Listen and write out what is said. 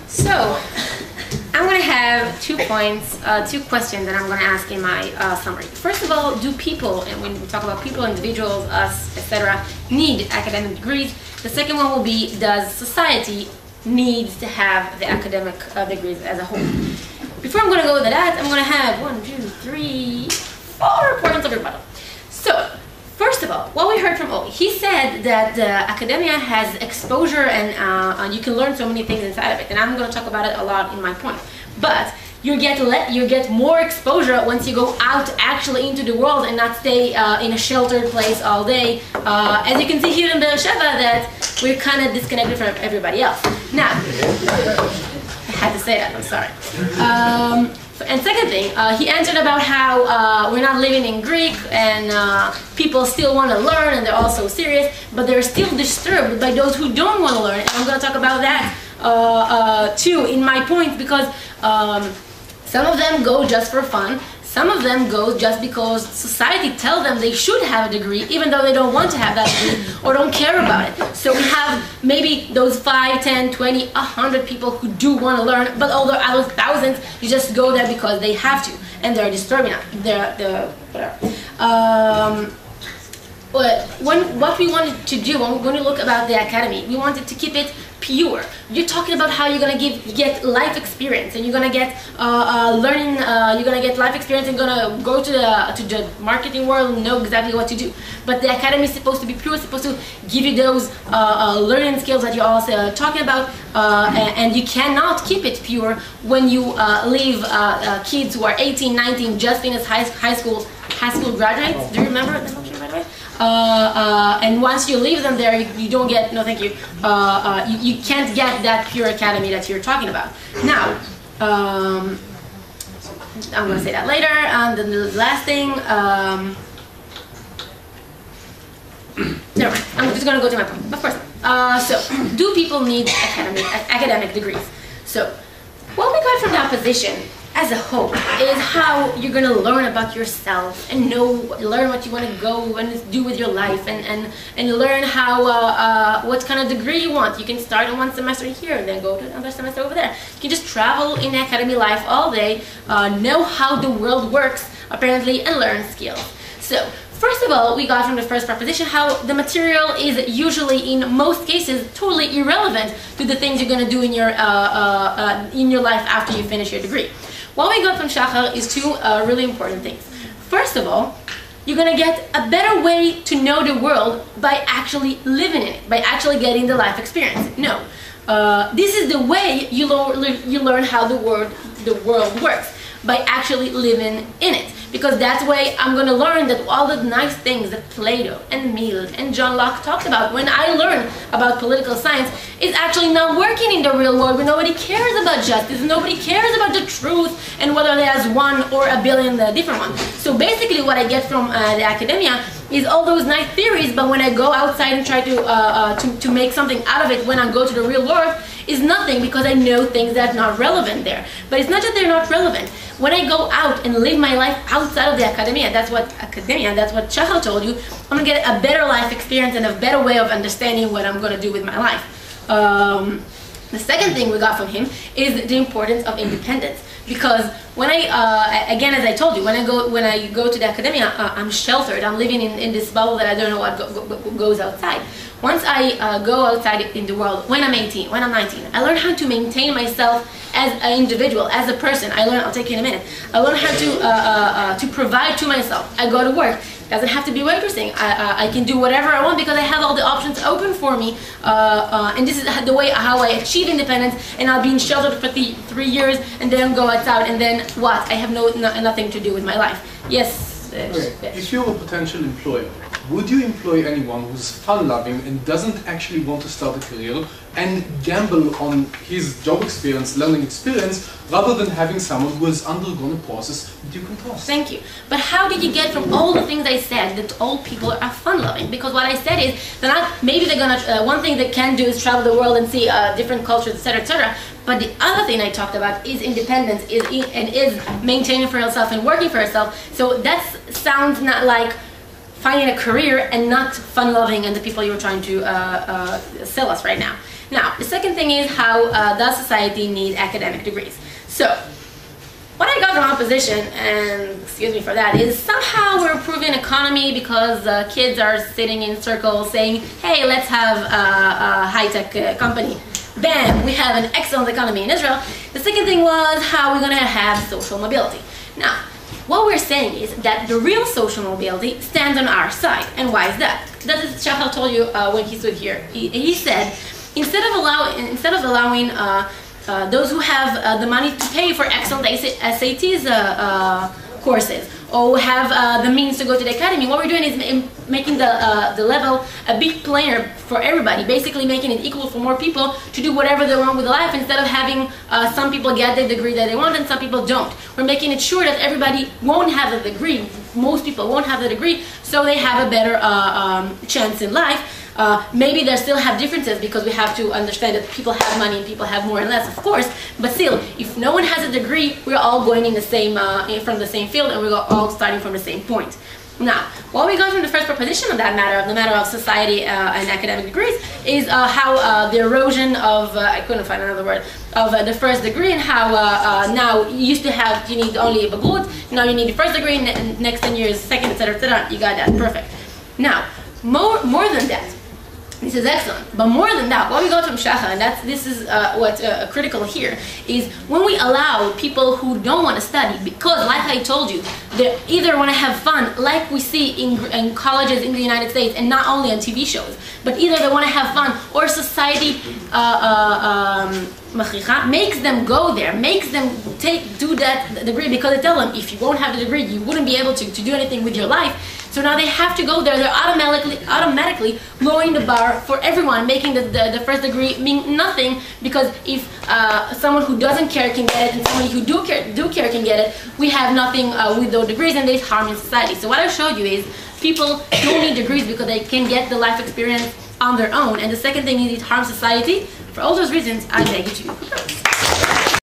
So, I'm going to have 2 points, 2 questions that I'm going to ask in my summary. First of all, do people, and when we talk about people, individuals, us, etc., need academic degrees? The second one will be, does society need to have the academic degrees as a whole? Before I'm going to go with that, I'm going to have 1, 2, 3, 4 points of rebuttal. So, first of all, what we heard from Oli, he said that academia has exposure and you can learn so many things inside of it, and I'm going to talk about it a lot in my point. But you get more exposure once you go out actually into the world and not stay in a sheltered place all day. As you can see here in Beersheba, that we're kind of disconnected from everybody else. Now, I had to say that, I'm sorry. And second thing, he answered about how we're not living in Greek and people still want to learn and they're all so serious, but they're still disturbed by those who don't want to learn. And I'm going to talk about that too in my point, because some of them go just for fun. Some of them go just because society tells them they should have a degree, even though they don't want to have that degree or don't care about it. So we have maybe those 5, 10, 20, 100 people who do want to learn, but all the other thousands, you just go there because they have to, and they're disturbing us. What we wanted to do when we look about the academy, we wanted to keep it pure. You're talking about how you're gonna get life experience, and you're gonna get learning. You're gonna get life experience, and gonna go to the marketing world and know exactly what to do. But the academy is supposed to be pure. It's supposed to give you those learning skills that you're also talking about, and you cannot keep it pure when you leave kids who are 18, 19, just finished high school graduates. Do you remember the notion, by the way? And once you leave them there, you don't get, no thank you, you can't get that pure academy that you're talking about. Now, I'm going to say that later, and then the last thing, never mind, I'm just going to go to my point, of course. So, do people need academic degrees? So, what we got from the opposition as a whole is how you're going to learn about yourself and learn what you want to go and do with your life, and learn how what kind of degree you want. You can start in one semester here and then go to another semester over there. You can just travel in academy life all day, know how the world works apparently, and learn skills. So first of all, we got from the first proposition how the material is usually, in most cases, totally irrelevant to the things you're going to do in your life after you finish your degree. What we got from Shachar is 2 really important things. First of all, you're going to get a better way to know the world by actually living in it, by actually getting the life experience. No, this is the way you learn how the world works, by actually living in it. Because that's the way I'm going to learn that all the nice things that Plato and Mill and John Locke talked about when I learn about political science is actually not working in the real world, where nobody cares about justice, nobody cares about the truth, and whether there's 1 or a billion different ones. So basically what I get from the academia is all those nice theories, but when I go outside and try to make something out of it when I go to the real world, is nothing, because I know things that are not relevant there. But it's not that they're not relevant. When I go out and live my life outside of the academia, that's what Shachar told you, I'm going to get a better life experience and a better way of understanding what I'm going to do with my life. The second thing we got from him is the importance of independence. Because when again, as I told you, when I go to the academia, I'm sheltered. I'm living in this bubble that I don't know what goes outside. Once I go outside in the world, when I'm 18, when I'm 19, I learn how to maintain myself as an individual, as a person. I'll take you in a minute. I learn how to provide to myself. I go to work. It doesn't have to be waitressing. I can do whatever I want because I have all the options open for me. And this is the way how I achieve independence. And I'll be in shelter for 3 years and then go outside, and then what? I have nothing to do with my life. Yes. Okay. If you're a potential employer, would you employ anyone who's fun-loving and doesn't actually want to start a career and gamble on his job experience, learning experience, rather than having someone who has undergone a process that you can trust? Thank you. But how did you get from all the things I said that all people are fun-loving? Because what I said is, maybe they're gonna, one thing they can do is travel the world and see different cultures, etc., etc. But the other thing I talked about is independence, is maintaining for yourself and working for yourself. So that sounds not like finding a career and not fun-loving and the people you're trying to sell us right now. Now, the second thing is how does society need academic degrees? So, what I got from opposition, and excuse me for that, is somehow we're improving economy because kids are sitting in circles saying, hey, let's have a high-tech company. Bam, we have an excellent economy in Israel. The second thing was how we're going to have social mobility. Now, what we're saying is that the real social mobility stands on our side. And why is that? That is Shachar told you when he stood here. He said, instead of allowing those who have the money to pay for excellent SATs courses, or have the means to go to the academy, what we're doing is making the level a bit plainer for everybody, basically making it equal for more people to do whatever they want with life, instead of having some people get the degree that they want and some people don't. We're making it sure that everybody won't have a degree, most people won't have the degree, so they have a better chance in life. Maybe they still have differences because we have to understand that people have money and people have more and less, of course, but still, if no one has a degree, we're all going in the same, from the same field, and we're all starting from the same point. Now, what we got from the first proposition of that matter, the matter of society and academic degrees, is how the erosion of, I couldn't find another word, of the first degree, and how now you used to have, you need only a bagut, now you need the first degree, and next 10 years, second, etc., etc., you got that, perfect. Now, more than that, this is excellent, but more than that, what we got from Shachar, and this is what's critical here, is when we allow people who don't want to study, because like I told you, they either want to have fun, like we see in colleges in the United States, and not only on TV shows, but either they want to have fun, or society makes them go there, makes them do that degree, because they tell them, if you won't have the degree, you wouldn't be able to do anything with your life. So now they have to go there. They're automatically lowering the bar for everyone, making the first degree mean nothing, because if someone who doesn't care can get it and somebody who do care can get it, we have nothing with those degrees, and there's harm in society. So what I showed you is people don't need degrees because they can get the life experience on their own. And the second thing is it harms society. For all those reasons, I beg you to.